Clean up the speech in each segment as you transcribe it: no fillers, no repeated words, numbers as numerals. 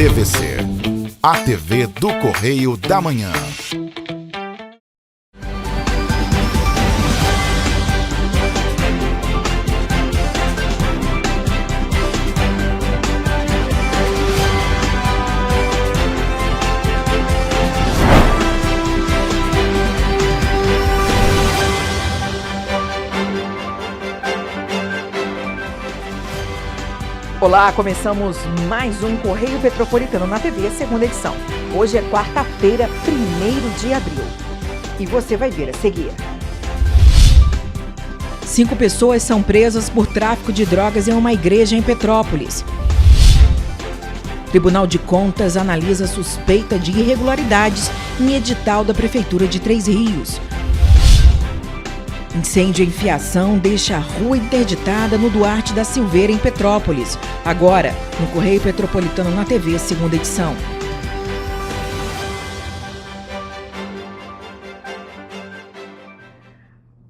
TVC, a TV do Correio da Manhã. Olá, começamos mais um Correio Petropolitano na TV, segunda edição. Hoje é quarta-feira, 1º de abril. E você vai ver a seguir. 5 pessoas são presas por tráfico de drogas em uma igreja em Petrópolis. Tribunal de Contas analisa suspeita de irregularidades em edital da Prefeitura de Três Rios. Incêndio em fiação deixa a rua interditada no Duarte da Silveira, em Petrópolis. Agora, no Correio Petropolitano na TV, segunda edição.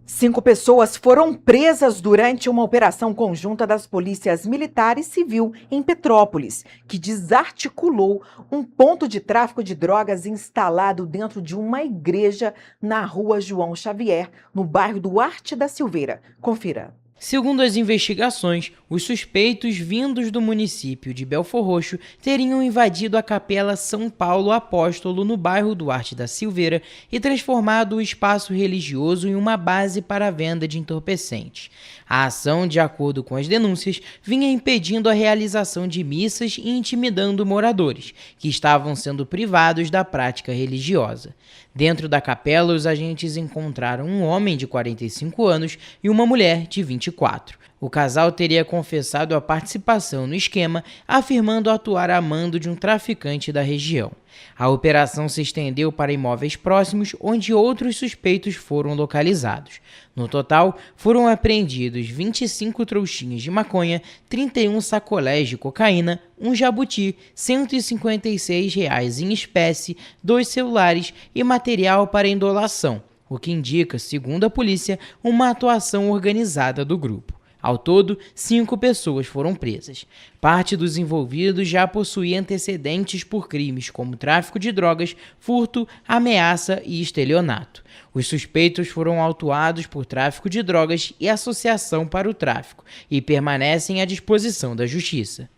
Cinco pessoas foram presas durante uma operação conjunta das polícias militar e civil em Petrópolis, que desarticulou um ponto de tráfico de drogas instalado dentro de uma igreja na rua João Xavier, no bairro Duarte da Silveira. Confira. Segundo as investigações, os suspeitos vindos do município de Belfor Roxo teriam invadido a Capela São Paulo Apóstolo no bairro Duarte da Silveira e transformado o espaço religioso em uma base para a venda de entorpecentes. A ação, de acordo com as denúncias, vinha impedindo a realização de missas e intimidando moradores, que estavam sendo privados da prática religiosa. Dentro da capela, os agentes encontraram um homem de 45 anos e uma mulher de 24. O casal teria confessado a participação no esquema, afirmando atuar a mando de um traficante da região. A operação se estendeu para imóveis próximos, onde outros suspeitos foram localizados. No total, foram apreendidos 25 trouxinhas de maconha, 31 sacolés de cocaína, um jabuti, R$ 156 em espécie, 2 celulares e material para indolação, o que indica, segundo a polícia, uma atuação organizada do grupo. Ao todo, 5 pessoas foram presas. Parte dos envolvidos já possuía antecedentes por crimes como tráfico de drogas, furto, ameaça e estelionato. Os suspeitos foram autuados por tráfico de drogas e associação para o tráfico e permanecem à disposição da Justiça.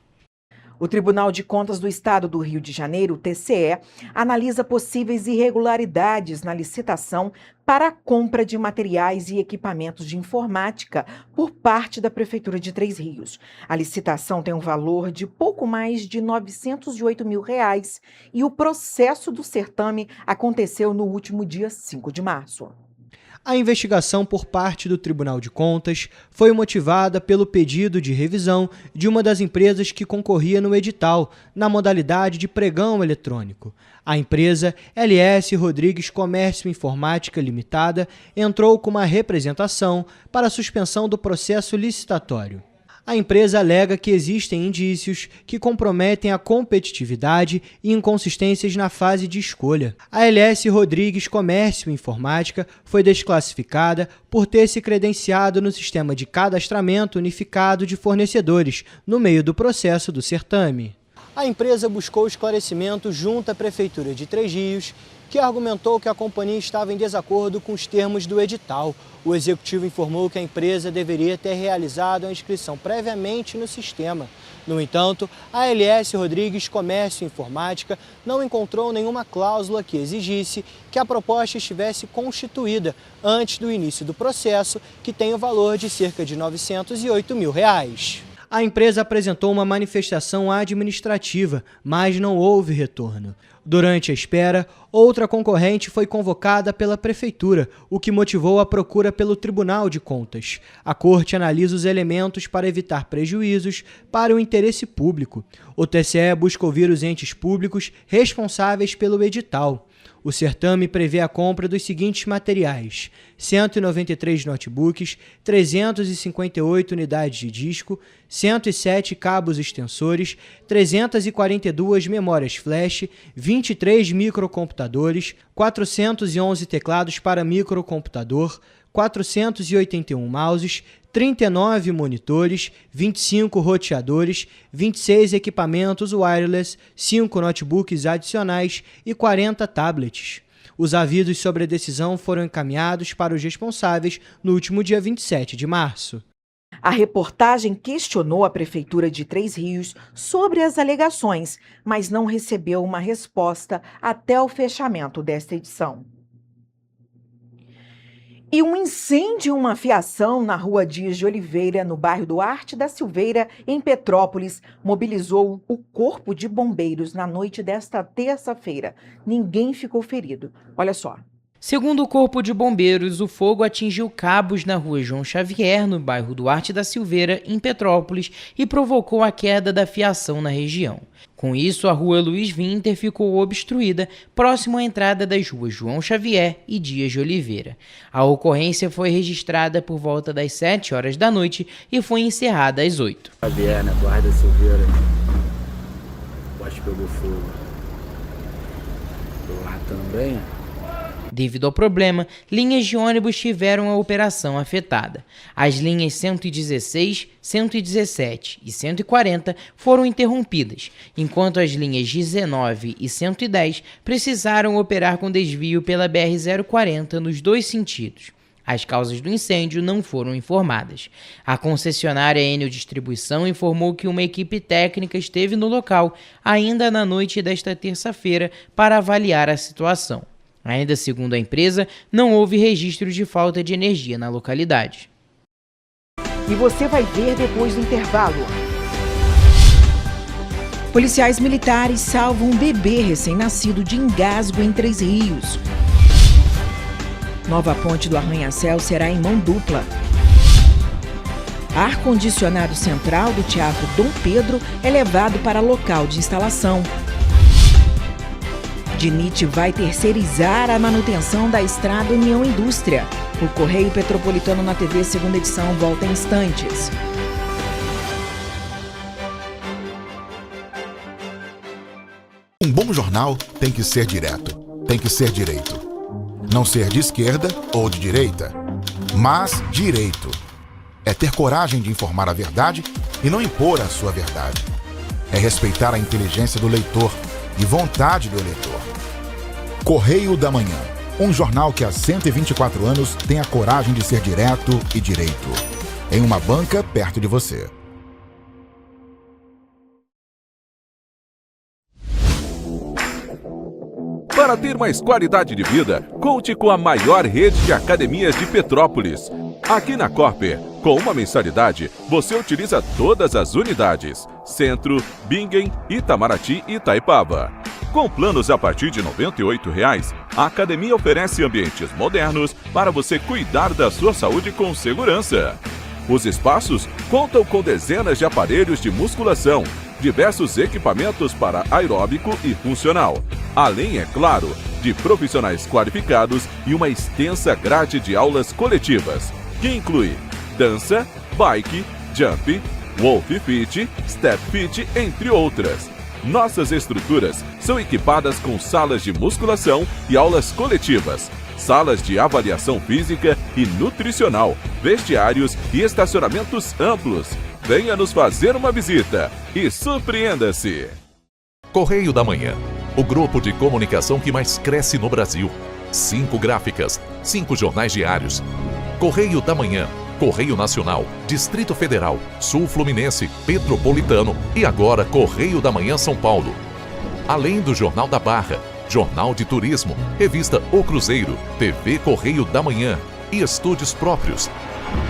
O Tribunal de Contas do Estado do Rio de Janeiro, o TCE, analisa possíveis irregularidades na licitação para a compra de materiais e equipamentos de informática por parte da Prefeitura de Três Rios. A licitação tem um valor de pouco mais de R$ 908 mil e o processo do certame aconteceu no último dia 5 de março. A investigação por parte do Tribunal de Contas foi motivada pelo pedido de revisão de uma das empresas que concorria no edital, na modalidade de pregão eletrônico. A empresa LS Rodrigues Comércio Informática Limitada entrou com uma representação para a suspensão do processo licitatório. A empresa alega que existem indícios que comprometem a competitividade e inconsistências na fase de escolha. A LS Rodrigues Comércio Informática foi desclassificada por ter se credenciado no sistema de cadastramento unificado de fornecedores, no meio do processo do certame. A empresa buscou esclarecimento junto à Prefeitura de Três Rios, que argumentou que a companhia estava em desacordo com os termos do edital. O executivo informou que a empresa deveria ter realizado a inscrição previamente no sistema. No entanto, a LS Rodrigues Comércio Informática não encontrou nenhuma cláusula que exigisse que a proposta estivesse constituída antes do início do processo, que tem o valor de cerca de R$ 908 mil. A empresa apresentou uma manifestação administrativa, mas não houve retorno. Durante a espera, outra concorrente foi convocada pela Prefeitura, o que motivou a procura pelo Tribunal de Contas. A Corte analisa os elementos para evitar prejuízos para o interesse público. O TCE busca ouvir os entes públicos responsáveis pelo edital. O certame prevê a compra dos seguintes materiais: 193 notebooks, 358 unidades de disco, 107 cabos extensores, 342 memórias flash, 23 microcomputadores, 411 teclados para microcomputador, 481 mouses, 39 monitores, 25 roteadores, 26 equipamentos wireless, 5 notebooks adicionais e 40 tablets. Os avisos sobre a decisão foram encaminhados para os responsáveis no último dia 27 de março. A reportagem questionou a Prefeitura de Três Rios sobre as alegações, mas não recebeu uma resposta até o fechamento desta edição. E um incêndio e uma fiação na Rua Dias de Oliveira, no bairro Duarte da Silveira, em Petrópolis, mobilizou o Corpo de Bombeiros na noite desta terça-feira. Ninguém ficou ferido. Olha só. Segundo o Corpo de Bombeiros, o fogo atingiu cabos na Rua João Xavier, no bairro Duarte da Silveira, em Petrópolis, e provocou a queda da fiação na região. Com isso, a Rua Luiz Winter ficou obstruída, próximo à entrada das ruas João Xavier e Dias de Oliveira. A ocorrência foi registrada por volta das 7 horas da noite e foi encerrada às 8. Xavier, né? Duarte da Silveira. Acho que pegou fogo. Lá também. Devido ao problema, linhas de ônibus tiveram a operação afetada. As linhas 116, 117 e 140 foram interrompidas, enquanto as linhas 19 e 110 precisaram operar com desvio pela BR-040 nos dois sentidos. As causas do incêndio não foram informadas. A concessionária Enel Distribuição informou que uma equipe técnica esteve no local ainda na noite desta terça-feira para avaliar a situação. Ainda segundo a empresa, não houve registro de falta de energia na localidade. E você vai ver depois do intervalo. Policiais militares salvam um bebê recém-nascido de engasgo em Três Rios. Nova ponte do Arranha-Céu será em mão dupla. Ar-condicionado central do Teatro Dom Pedro é levado para local de instalação. DINIT vai terceirizar a manutenção da estrada União Indústria. O Correio Petropolitano na TV, segunda edição, volta em instantes. Um bom jornal tem que ser direto, tem que ser direito. Não ser de esquerda ou de direita, mas direito. É ter coragem de informar a verdade e não impor a sua verdade. É respeitar a inteligência do leitor e vontade do eleitor. Correio da Manhã, um jornal que há 124 anos tem a coragem de ser direto e direito. Em uma banca perto de você. Para ter mais qualidade de vida, conte com a maior rede de academias de Petrópolis. Aqui na Corper, com uma mensalidade, você utiliza todas as unidades: Centro, Bingen, Itamaraty e Itaipava. Com planos a partir de R$ 98,00, a academia oferece ambientes modernos para você cuidar da sua saúde com segurança. Os espaços contam com dezenas de aparelhos de musculação, diversos equipamentos para aeróbico e funcional, além, é claro, de profissionais qualificados e uma extensa grade de aulas coletivas, que inclui dança, bike, jump, Wolf Fit, Step Fit, entre outras. Nossas estruturas são equipadas com salas de musculação e aulas coletivas, salas de avaliação física e nutricional, vestiários e estacionamentos amplos. Venha nos fazer uma visita e surpreenda-se! Correio da Manhã, o grupo de comunicação que mais cresce no Brasil. 5 gráficas, 5 jornais diários. Correio da Manhã, Correio Nacional, Distrito Federal, Sul Fluminense, Petropolitano e agora Correio da Manhã São Paulo. Além do Jornal da Barra, Jornal de Turismo, Revista O Cruzeiro, TV Correio da Manhã e estúdios próprios.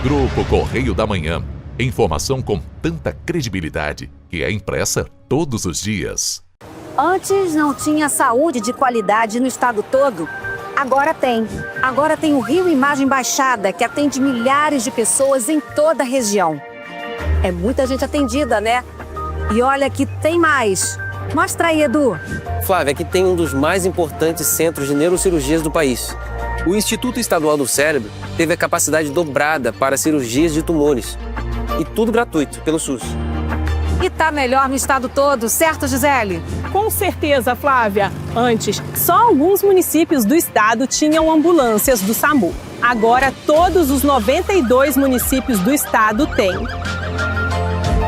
Grupo Correio da Manhã. Informação com tanta credibilidade que é impressa todos os dias. Antes não tinha saúde de qualidade no estado todo. Agora tem. Agora tem o Rio Imagem Baixada, que atende milhares de pessoas em toda a região. É muita gente atendida, né? E olha que tem mais. Mostra aí, Edu. Flávia, aqui tem um dos mais importantes centros de neurocirurgias do país. O Instituto Estadual do Cérebro teve a capacidade dobrada para cirurgias de tumores. E tudo gratuito, pelo SUS. E tá melhor no estado todo, certo, Gisele? Com certeza, Flávia. Antes, só alguns municípios do estado tinham ambulâncias do SAMU. Agora todos os 92 municípios do estado têm.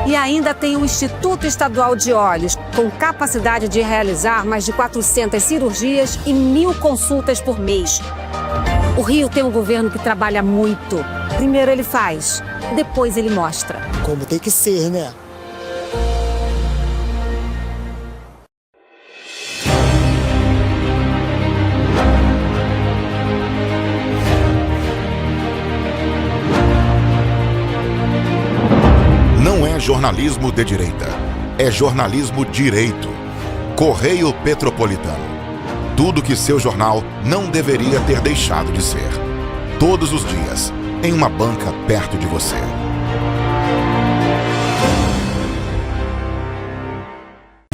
E ainda tem o Instituto Estadual de Olhos, com capacidade de realizar mais de 400 cirurgias e 1.000 consultas por mês. O Rio tem um governo que trabalha muito. Primeiro ele faz, depois ele mostra. Como tem que ser, né? Não é jornalismo de direita, é jornalismo direito. Correio Petropolitano. Tudo que seu jornal não deveria ter deixado de ser. Todos os dias, em uma banca perto de você.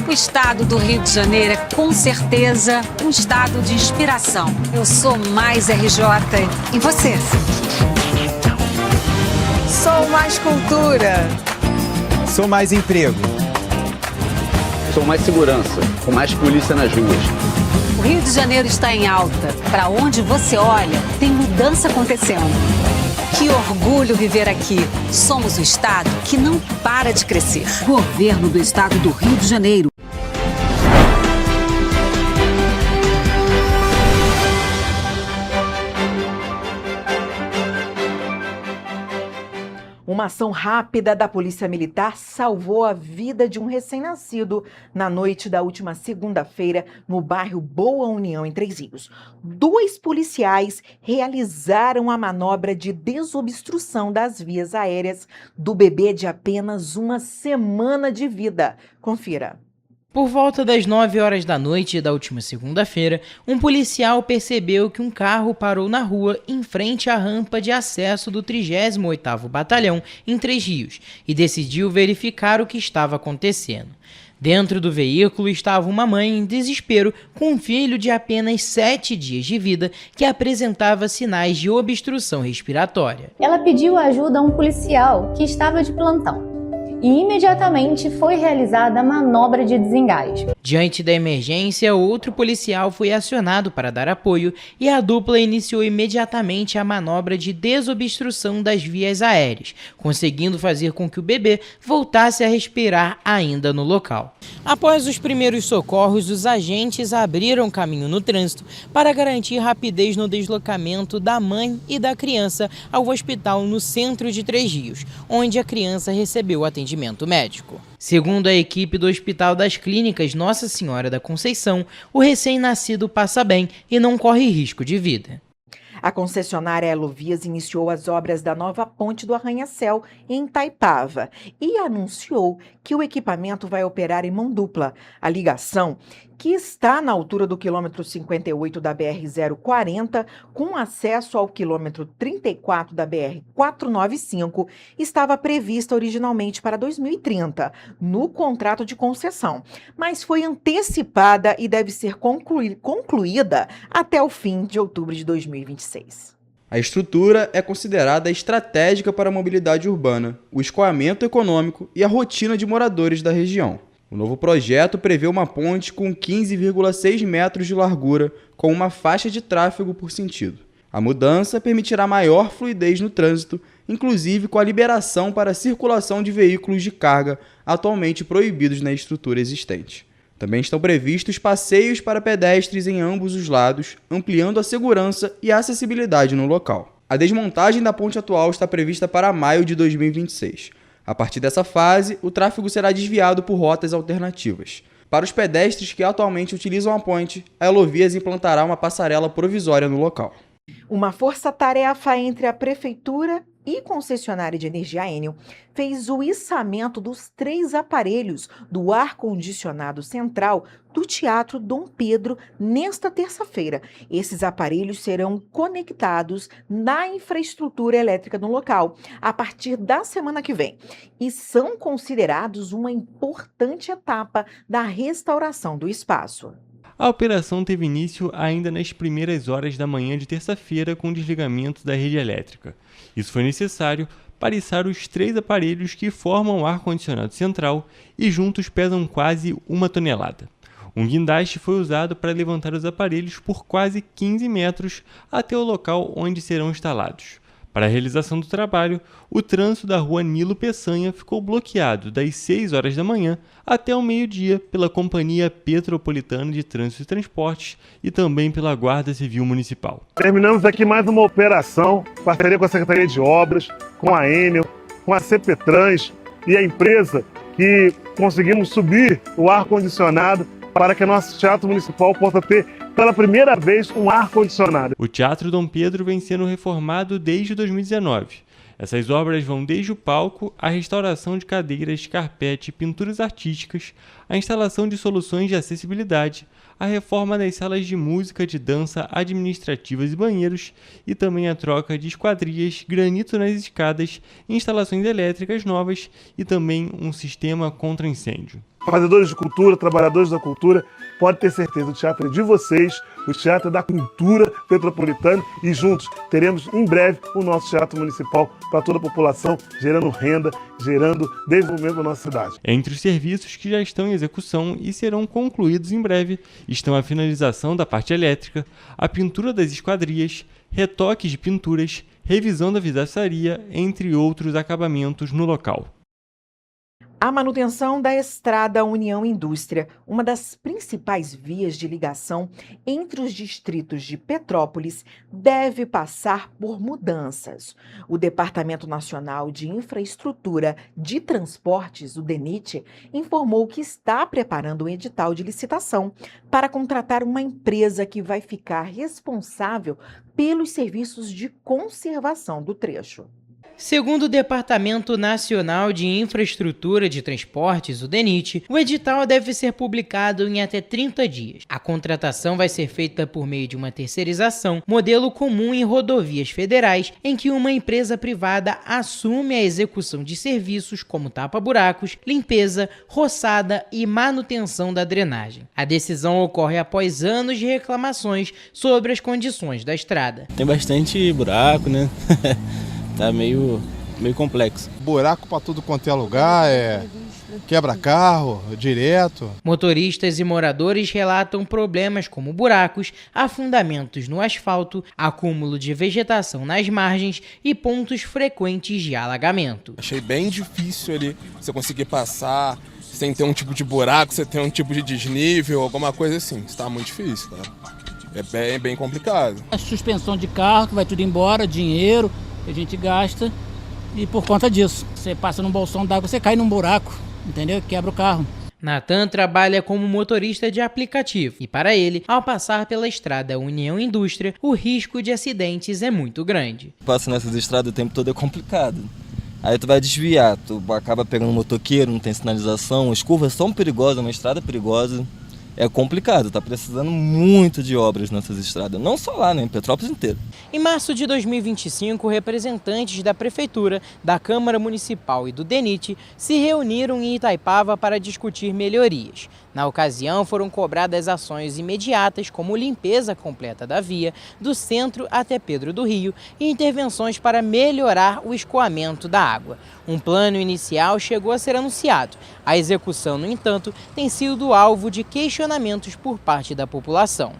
O estado do Rio de Janeiro é, com certeza, um estado de inspiração. Eu sou mais RJ. E você? Sou mais cultura. Sou mais emprego. Sou mais segurança, com mais polícia nas ruas. O Rio de Janeiro está em alta. Para onde você olha, tem mudança acontecendo. Que orgulho viver aqui. Somos o estado que não para de crescer. Governo do estado do Rio de Janeiro. Uma ação rápida da Polícia Militar salvou a vida de um recém-nascido na noite da última segunda-feira no bairro Boa União, em Três Rios. 2 policiais realizaram a manobra de desobstrução das vias aéreas do bebê de apenas uma semana de vida. Confira. Por volta das 9 horas da noite da última segunda-feira, um policial percebeu que um carro parou na rua em frente à rampa de acesso do 38º Batalhão em Três Rios e decidiu verificar o que estava acontecendo. Dentro do veículo estava uma mãe em desespero com um filho de apenas 7 dias de vida que apresentava sinais de obstrução respiratória. Ela pediu ajuda a um policial que estava de plantão. E imediatamente foi realizada a manobra de desengaje. Diante da emergência, outro policial foi acionado para dar apoio e a dupla iniciou imediatamente a manobra de desobstrução das vias aéreas, conseguindo fazer com que o bebê voltasse a respirar ainda no local. Após os primeiros socorros, os agentes abriram caminho no trânsito para garantir rapidez no deslocamento da mãe e da criança ao hospital no centro de Três Rios, onde a criança recebeu atendimento médico. Segundo a equipe do Hospital das Clínicas Nossa Senhora da Conceição, o recém-nascido passa bem e não corre risco de vida. A concessionária Elovias iniciou as obras da nova ponte do Arranha-Céu em Itaipava e anunciou que o equipamento vai operar em mão dupla. A ligação, que está na altura do quilômetro 58 da BR-040, com acesso ao quilômetro 34 da BR-495, estava prevista originalmente para 2030, no contrato de concessão, mas foi antecipada e deve ser concluída até o fim de outubro de 2026. A estrutura é considerada estratégica para a mobilidade urbana, o escoamento econômico e a rotina de moradores da região. O novo projeto prevê uma ponte com 15,6 metros de largura, com uma faixa de tráfego por sentido. A mudança permitirá maior fluidez no trânsito, inclusive com a liberação para a circulação de veículos de carga atualmente proibidos na estrutura existente. Também estão previstos passeios para pedestres em ambos os lados, ampliando a segurança e a acessibilidade no local. A desmontagem da ponte atual está prevista para maio de 2026. A partir dessa fase, o tráfego será desviado por rotas alternativas. Para os pedestres que atualmente utilizam a ponte, a Elovias implantará uma passarela provisória no local. Uma força-tarefa entre a Prefeitura e concessionária de energia Enel fez o içamento dos 3 aparelhos do ar-condicionado central do Teatro Dom Pedro nesta terça-feira. Esses aparelhos serão conectados na infraestrutura elétrica no local a partir da semana que vem e são considerados uma importante etapa da restauração do espaço. A operação teve início ainda nas primeiras horas da manhã de terça-feira com o desligamento da rede elétrica. Isso foi necessário para içar os 3 aparelhos que formam o ar-condicionado central e juntos pesam quase 1 tonelada. Um guindaste foi usado para levantar os aparelhos por quase 15 metros até o local onde serão instalados. Para a realização do trabalho, o trânsito da rua Nilo Peçanha ficou bloqueado das 6 horas da manhã até o meio-dia pela Companhia Petropolitana de Trânsito e Transportes e também pela Guarda Civil Municipal. Terminamos aqui mais uma operação, parceria com a Secretaria de Obras, com a Enel, com a CPTrans e a empresa que conseguimos subir o ar-condicionado para que nosso Teatro Municipal possa ter, pela primeira vez, um ar-condicionado. O Teatro Dom Pedro vem sendo reformado desde 2019. Essas obras vão desde o palco, a restauração de cadeiras, carpete, pinturas artísticas, a instalação de soluções de acessibilidade, a reforma das salas de música, de dança, administrativas e banheiros, e também a troca de esquadrias, granito nas escadas, instalações elétricas novas e também um sistema contra incêndio. Fazedores de cultura, trabalhadores da cultura, pode ter certeza, o teatro é de vocês, o teatro é da cultura petropolitana e juntos teremos em breve o nosso teatro municipal para toda a população, gerando renda, gerando desenvolvimento da nossa cidade. Entre os serviços que já estão em execução e serão concluídos em breve estão a finalização da parte elétrica, a pintura das esquadrias, retoques de pinturas, revisão da vidraçaria, entre outros acabamentos no local. A manutenção da Estrada União Indústria, uma das principais vias de ligação entre os distritos de Petrópolis, deve passar por mudanças. O Departamento Nacional de Infraestrutura de Transportes, o DENIT, informou que está preparando um edital de licitação para contratar uma empresa que vai ficar responsável pelos serviços de conservação do trecho. Segundo o Departamento Nacional de Infraestrutura de Transportes, o DENIT, o edital deve ser publicado em até 30 dias. A contratação vai ser feita por meio de uma terceirização, modelo comum em rodovias federais, em que uma empresa privada assume a execução de serviços como tapa-buracos, limpeza, roçada e manutenção da drenagem. A decisão ocorre após anos de reclamações sobre as condições da estrada. Tem bastante buraco, né? Tá meio complexo. Buraco para tudo quanto é lugar, quebra carro, direto. Motoristas e moradores relatam problemas como buracos, afundamentos no asfalto, acúmulo de vegetação nas margens e pontos frequentes de alagamento. Achei bem difícil ali você conseguir passar sem ter um tipo de buraco, você ter um tipo de desnível, alguma coisa assim. Está muito difícil, tá? É bem complicado. A suspensão de carro, que vai tudo embora, dinheiro que a gente gasta, e por conta disso, você passa num bolsão d'água, você cai num buraco, entendeu? Quebra o carro. Natan trabalha como motorista de aplicativo e, para ele, ao passar pela estrada União Indústria, o risco de acidentes é muito grande. Passa nessas estradas o tempo todo é complicado. Aí tu vai desviar, tu acaba pegando um motoqueiro, não tem sinalização, as curvas são perigosas, uma estrada perigosa. É complicado, tá precisando muito de obras nessas estradas, não só lá, né, em Petrópolis inteiro. Em março de 2025, representantes da Prefeitura, da Câmara Municipal e do DENIT se reuniram em Itaipava para discutir melhorias. Na ocasião, foram cobradas ações imediatas como limpeza completa da via, do centro até Pedro do Rio, e intervenções para melhorar o escoamento da água. Um plano inicial chegou a ser anunciado. A execução, no entanto, tem sido alvo de questionamentos por parte da população.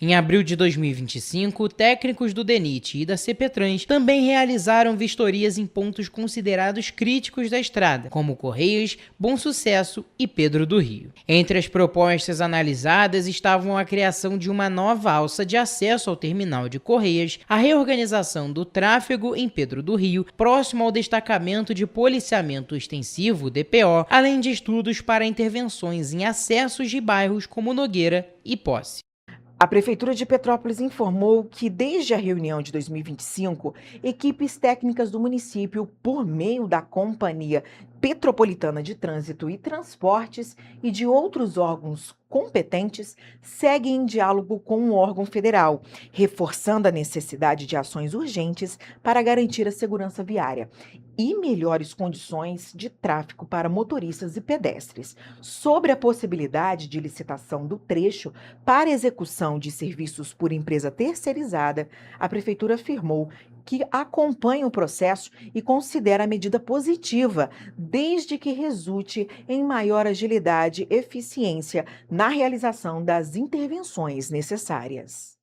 Em abril de 2025, técnicos do DENIT e da CPTrans também realizaram vistorias em pontos considerados críticos da estrada, como Correios, Bom Sucesso e Pedro do Rio. Entre as propostas analisadas estavam a criação de uma nova alça de acesso ao terminal de Correios, a reorganização do tráfego em Pedro do Rio, próximo ao destacamento de policiamento extensivo, DPO, além de estudos para intervenções em acessos de bairros como Nogueira e Posse. A Prefeitura de Petrópolis informou que, desde a reunião de 2025, equipes técnicas do município, por meio da Companhia Petropolitana de Trânsito e Transportes e de outros órgãos competentes, seguem em diálogo com o órgão federal, reforçando a necessidade de ações urgentes para garantir a segurança viária e melhores condições de tráfego para motoristas e pedestres. Sobre a possibilidade de licitação do trecho para execução de serviços por empresa terceirizada, a Prefeitura afirmou que acompanha o processo e considera a medida positiva, desde que resulte em maior agilidade e eficiência na realização das intervenções necessárias.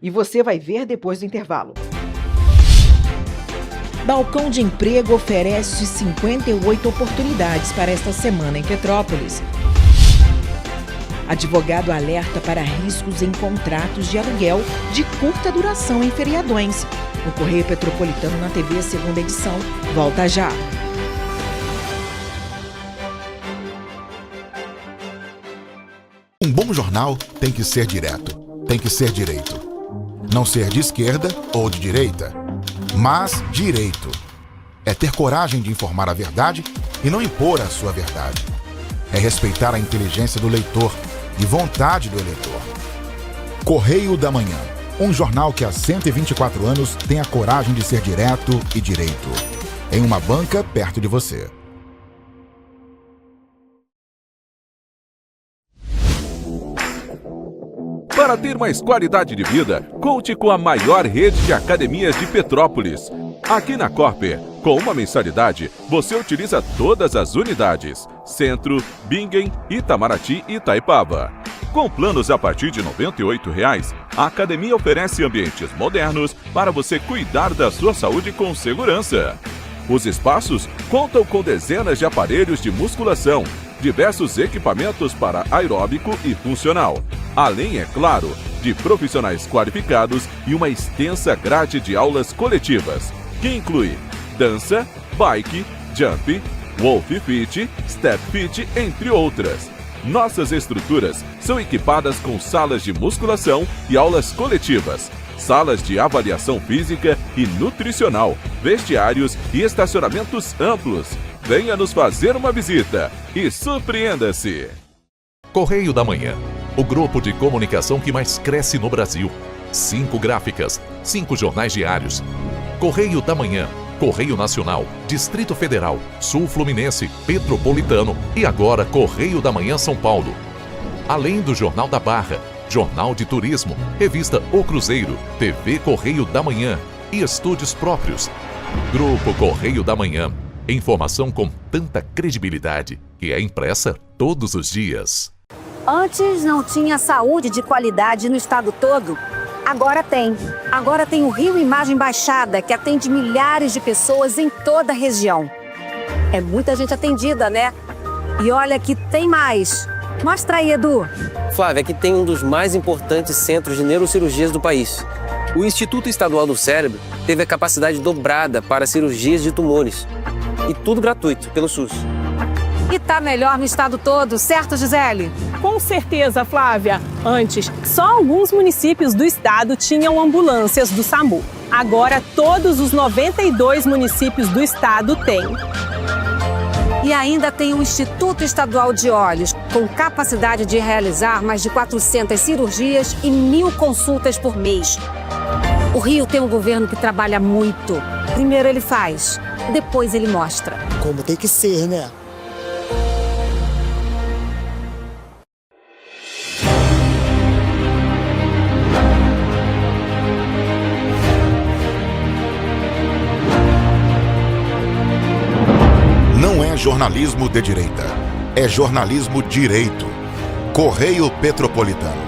E você vai ver depois do intervalo. Balcão de Emprego oferece 58 oportunidades para esta semana em Petrópolis. Advogado alerta para riscos em contratos de aluguel de curta duração em feriadões. O Correio Petropolitano na TV, segunda edição. Volta já. Um bom jornal tem que ser direto, tem que ser direito. Não ser de esquerda ou de direita, mas direito. É ter coragem de informar a verdade e não impor a sua verdade. É respeitar a inteligência do leitor e vontade do eleitor. Correio da Manhã, um jornal que há 124 anos tem a coragem de ser direto e direito. Em uma banca perto de você. Para ter mais qualidade de vida, conte com a maior rede de academias de Petrópolis. Aqui na Corper, com uma mensalidade, você utiliza todas as unidades: Centro, Bingen, Itamaraty e Itaipava. Com planos a partir de R$ 98,00, a academia oferece ambientes modernos para você cuidar da sua saúde com segurança. Os espaços contam com dezenas de aparelhos de musculação, diversos equipamentos para aeróbico e funcional, além, é claro, de profissionais qualificados e uma extensa grade de aulas coletivas, que inclui dança, bike, jump, wolf fit, step fit, entre outras. Nossas estruturas são equipadas com salas de musculação e aulas coletivas, salas de avaliação física e nutricional, vestiários e estacionamentos amplos. Venha nos fazer uma visita e surpreenda-se! Correio da Manhã, o grupo de comunicação que mais cresce no Brasil. 5 gráficas, 5 jornais diários. Correio da Manhã, Correio Nacional, Distrito Federal, Sul Fluminense, Petropolitano e agora Correio da Manhã São Paulo. Além do Jornal da Barra, Jornal de Turismo, Revista O Cruzeiro, TV Correio da Manhã e estúdios próprios. Grupo Correio da Manhã. Informação com tanta credibilidade que é impressa todos os dias. Antes não tinha saúde de qualidade no estado todo. Agora tem. Agora tem o Rio Imagem Baixada, que atende milhares de pessoas em toda a região. É muita gente atendida, né? E olha que tem mais. Mostra aí, Edu. Flávia, aqui tem um dos mais importantes centros de neurocirurgias do país. O Instituto Estadual do Cérebro teve a capacidade dobrada para cirurgias de tumores. E tudo gratuito, pelo SUS. E tá melhor no estado todo, certo, Gisele? Com certeza, Flávia. Antes, só alguns municípios do estado tinham ambulâncias do SAMU. Agora, todos os 92 municípios do estado têm. E ainda tem o Instituto Estadual de Olhos, com capacidade de realizar mais de 400 cirurgias e 1.000 consultas por mês. O Rio tem um governo que trabalha muito. Primeiro ele faz, depois ele mostra. Como tem que ser, né? Não é jornalismo de direita, é jornalismo direito. Correio Petropolitano.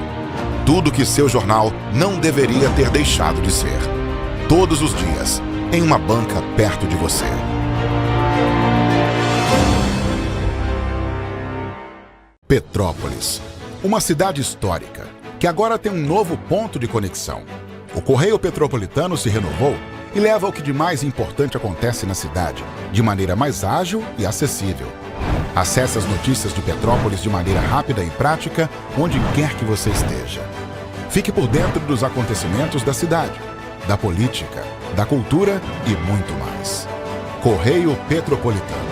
Tudo que seu jornal não deveria ter deixado de ser. Todos os dias, em uma banca perto de você. Petrópolis, uma cidade histórica, que agora tem um novo ponto de conexão. O Correio Petropolitano se renovou e leva o que de mais importante acontece na cidade, de maneira mais ágil e acessível. Acesse as notícias de Petrópolis de maneira rápida e prática, onde quer que você esteja. Fique por dentro dos acontecimentos da cidade, da política, da cultura e muito mais. Correio Petropolitano.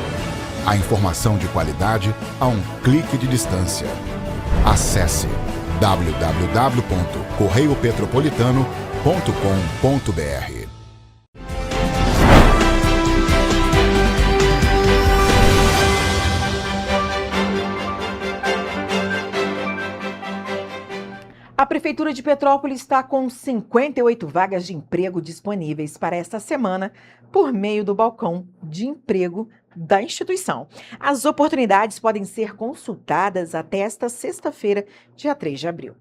A informação de qualidade a um clique de distância. Acesse www.correiopetropolitano.com.br. A Prefeitura Prefeitura de Petrópolis está com 58 vagas de emprego disponíveis para esta semana por meio do balcão de emprego da instituição. As oportunidades podem ser consultadas até esta sexta-feira, dia 3 de abril.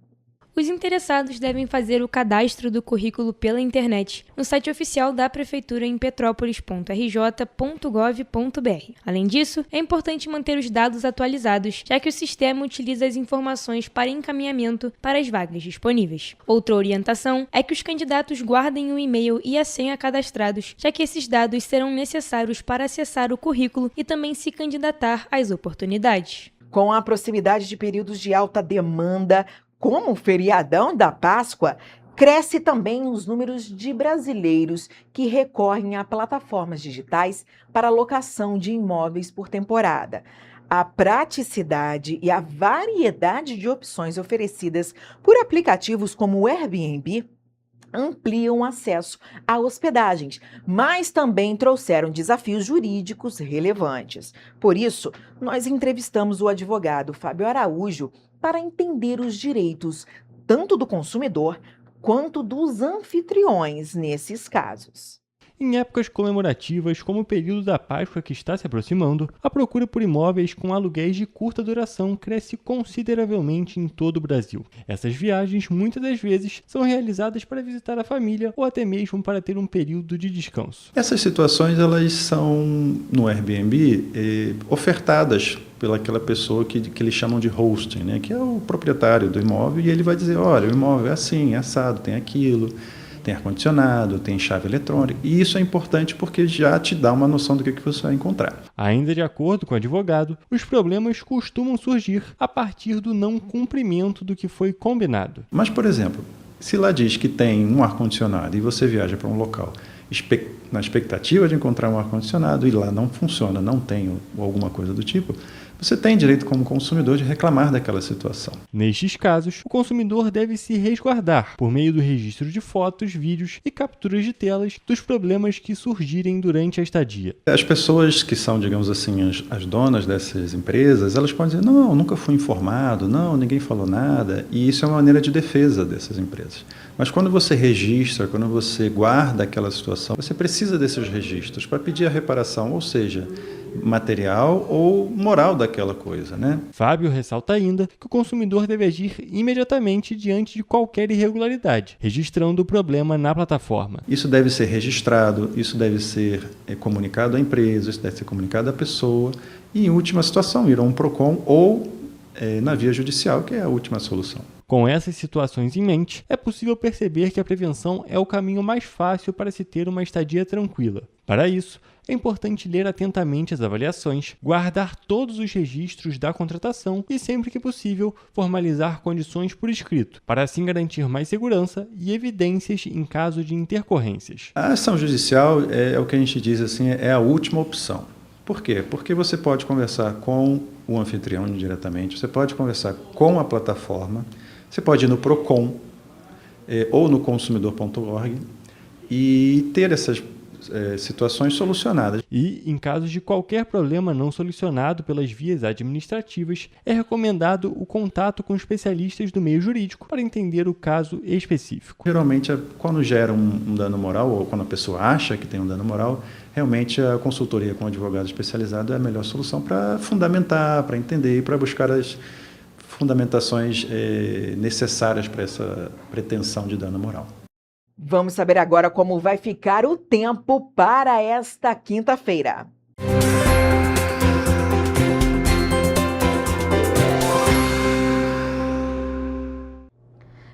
Os interessados devem fazer o cadastro do currículo pela internet no site oficial da Prefeitura em petrópolis.rj.gov.br. Além disso, é importante manter os dados atualizados, já que o sistema utiliza as informações para encaminhamento para as vagas disponíveis. Outra orientação é que os candidatos guardem o e-mail e a senha cadastrados, já que esses dados serão necessários para acessar o currículo e também se candidatar às oportunidades. Com a proximidade de períodos de alta demanda, como o feriadão da Páscoa, cresce também os números de brasileiros que recorrem a plataformas digitais para locação de imóveis por temporada. A praticidade e a variedade de opções oferecidas por aplicativos como o Airbnb ampliam o acesso a hospedagens, mas também trouxeram desafios jurídicos relevantes. Por isso, nós entrevistamos o advogado Fábio Araújo para entender os direitos tanto do consumidor quanto dos anfitriões nesses casos. Em épocas comemorativas, como o período da Páscoa que está se aproximando, a procura por imóveis com aluguéis de curta duração cresce consideravelmente em todo o Brasil. Essas viagens, muitas das vezes, são realizadas para visitar a família ou até mesmo para ter um período de descanso. Essas situações, elas são, no Airbnb, ofertadas pelaquela pessoa que eles chamam de hosting, né? Que é o proprietário do imóvel, e ele vai dizer, olha, o imóvel é assim, é assado, tem aquilo, tem ar-condicionado, tem chave eletrônica, e isso é importante porque já te dá uma noção do que você vai encontrar. Ainda de acordo com o advogado, os problemas costumam surgir a partir do não cumprimento do que foi combinado. Mas, por exemplo, se lá diz que tem um ar-condicionado e você viaja para um local na expectativa de encontrar um ar-condicionado e lá não funciona, não tem ou alguma coisa do tipo, você tem direito como consumidor de reclamar daquela situação. Nestes casos, o consumidor deve se resguardar por meio do registro de fotos, vídeos e capturas de telas dos problemas que surgirem durante a estadia. As pessoas que são, digamos assim, as donas dessas empresas, elas podem dizer, não, nunca fui informado, não, ninguém falou nada, e isso é uma maneira de defesa dessas empresas. Mas quando você registra, quando você guarda aquela situação, você precisa desses registros para pedir a reparação, ou seja, material ou moral daquela coisa, né? Fábio ressalta ainda que o consumidor deve agir imediatamente diante de qualquer irregularidade, registrando o problema na plataforma. Isso deve ser registrado, isso deve ser comunicado à empresa, isso deve ser comunicado à pessoa e, em última situação, ir a um PROCON ou na via judicial, que é a última solução. Com essas situações em mente, é possível perceber que a prevenção é o caminho mais fácil para se ter uma estadia tranquila. Para isso, é importante ler atentamente as avaliações, guardar todos os registros da contratação e, sempre que possível, formalizar condições por escrito, para assim garantir mais segurança e evidências em caso de intercorrências. A ação judicial é o que a gente diz assim, é a última opção. Por quê? Porque você pode conversar com o anfitrião diretamente, você pode conversar com a plataforma, você pode ir no PROCON ou no consumidor.org e ter essas situações solucionadas. E, em casos de qualquer problema não solucionado pelas vias administrativas, é recomendado o contato com especialistas do meio jurídico para entender o caso específico. Geralmente, quando gera um dano moral ou quando a pessoa acha que tem um dano moral, realmente a consultoria com um advogado especializado é a melhor solução para fundamentar, para entender e para buscar as fundamentações necessárias para essa pretensão de dano moral. Vamos saber agora como vai ficar o tempo para esta quinta-feira.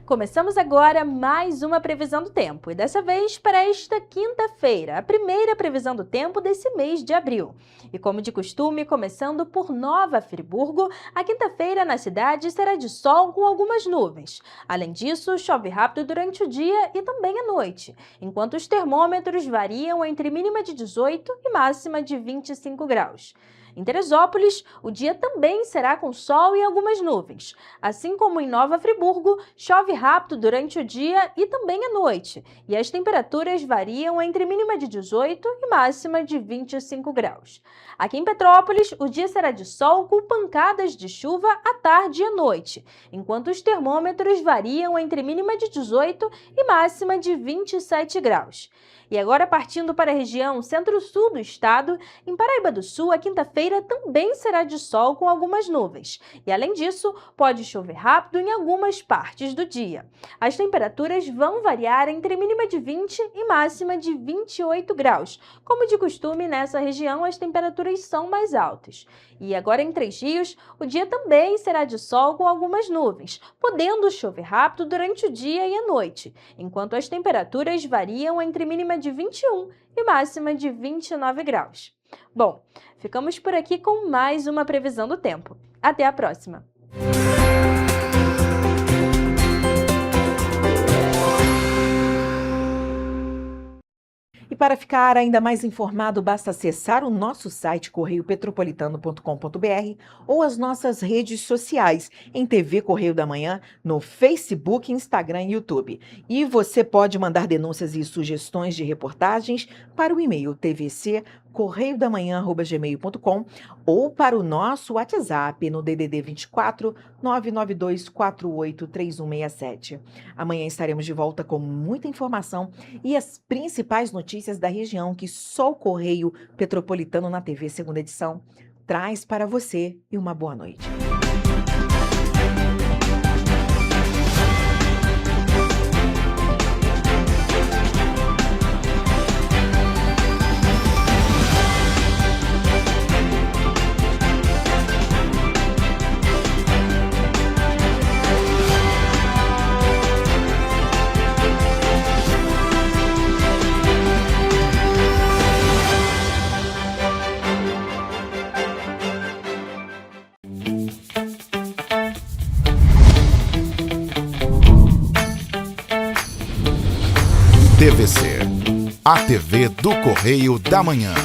Começamos agora mais uma previsão do tempo, e dessa vez para esta quinta-feira, a primeira previsão do tempo desse mês de abril. E como de costume, começando por Nova Friburgo, a quinta-feira na cidade será de sol com algumas nuvens. Além disso, chove rápido durante o dia e também à noite, enquanto os termômetros variam entre mínima de 18 e máxima de 25 graus. Em Teresópolis, o dia também será com sol e algumas nuvens. Assim como em Nova Friburgo, chove rápido durante o dia e também à noite, e as temperaturas variam entre mínima de 18 e máxima de 25 graus. Aqui em Petrópolis, o dia será de sol com pancadas de chuva à tarde e à noite, enquanto os termômetros variam entre mínima de 18 e máxima de 27 graus. E agora, partindo para a região centro-sul do estado, em Paraíba do Sul, a quinta-feira também será de sol com algumas nuvens. E, além disso, pode chover rápido em algumas partes do dia. As temperaturas vão variar entre mínima de 20 e máxima de 28 graus. Como de costume, nessa região, as temperaturas são mais altas. E agora, em Três Rios, o dia também será de sol com algumas nuvens, podendo chover rápido durante o dia e a noite, enquanto as temperaturas variam entre mínima de 21 e máxima de 29 graus. Bom, ficamos por aqui com mais uma previsão do tempo. Até a próxima! E para ficar ainda mais informado, basta acessar o nosso site correiopetropolitano.com.br ou as nossas redes sociais em TV Correio da Manhã, no Facebook, Instagram e YouTube. E você pode mandar denúncias e sugestões de reportagens para o e-mail tvc@correiodamanhã.gmail.com ou para o nosso WhatsApp no DDD 24 992 48 3167. Amanhã estaremos de volta com muita informação e as principais notícias da região que só o Correio Petropolitano na TV Segunda Edição traz para você, e uma boa noite. TVC, a TV do Correio da Manhã.